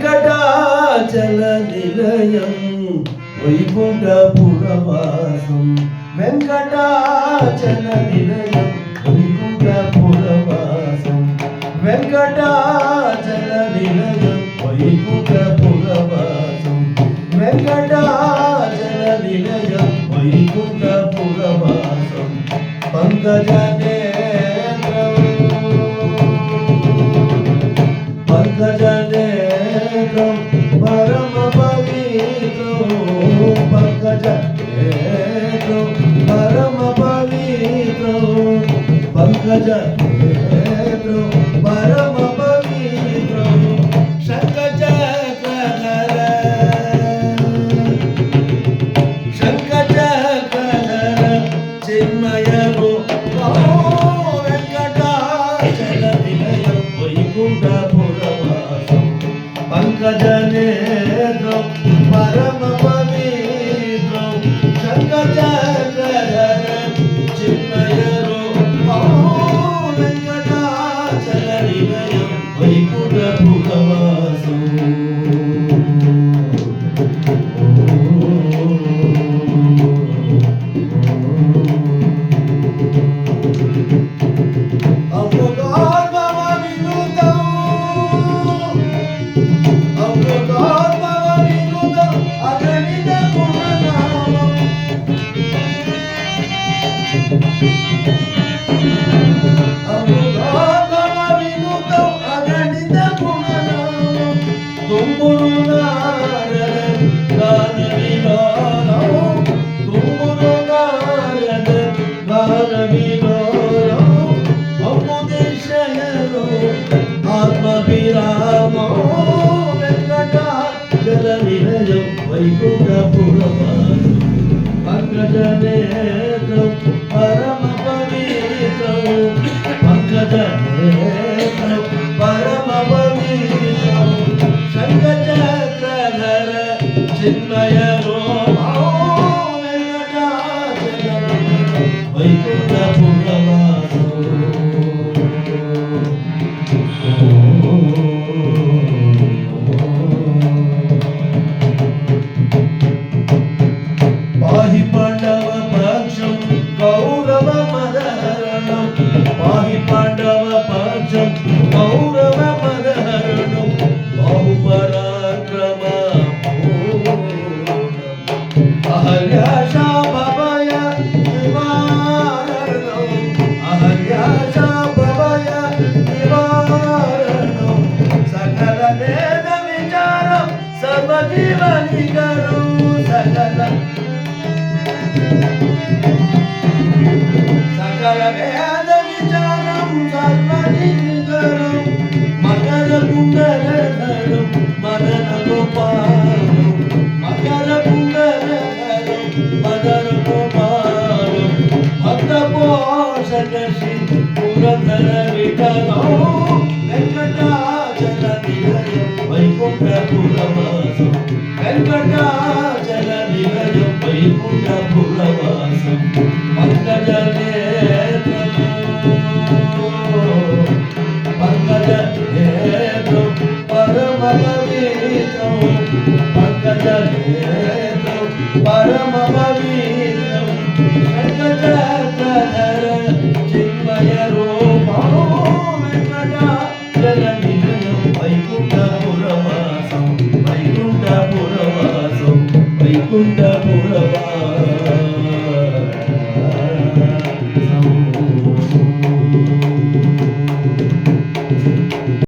వెంకటాచల నిలయం వైకుంఠపురవాసం వెంకటాచల నిలయం వైకుంఠపురవాసం వెంకటాచల నిలయం వైకుంఠపురవాసం వెంకటాచల నిలయం వైకుంఠపురవాసం పంకజనేత్రం పంకజనేత్రం పరమ పవిత్రం పంకజనేత్రం పరమ పవిత్రం పంకజనేత్రం పరమ పవిత్రం శంఖచక్రధర శంఖచక్రధర చిన్మయ వెంకటాచల నిలయం వైకుంఠపురవాసం పంకజనేత్రం పరమ పవిత్రం శంఖచక్రధర చిన్మయ వెంకటాచల నిలయం వైకుంఠపురవాసం వెంకటాచల నిలయం వైకుంఠపురవాసం పంకజనేత్రం పరమ పవిత్రం పంకజనేత్రం పరమ పవిత్రం శంఖచక్రధర చిన్మయ వెంకటాచల నిలయం వైకుంఠపురవాసం పాహి పాండవ పక్షం కౌరవ మదహరణం పాహి పాండవ పక్షం కౌరవ మదహరణం బాహుపరాక్రమ అహల్యాశాభయ నివారణం అహల్యాశాభయ నివారణం సకల వేద విచారం సర్వజీవనికరం సకల వేద విచారం సర్వనికరం మకర కుండలధరం మదన గోపాలం మకర కుండలధరం మదన గోపాలం భక్త పోషక శ్రీ పురంధర విఠలం వెంకటాచల నిలయం వైకుంఠపురవాసం వెంకటాచల నిలయం వైకుంఠపురవాసం పంకజనేత్రం పంకజనేత్రం పరమ పవిత్రం పంకజనేత్రం పరమ పవిత్రం శంఖచక్రధర చిన్మయ రూపం వెంకటాచల నిలయం వైకుంఠపురవాసం వైకుంఠపురవాసం వైకుంఠపురవాసం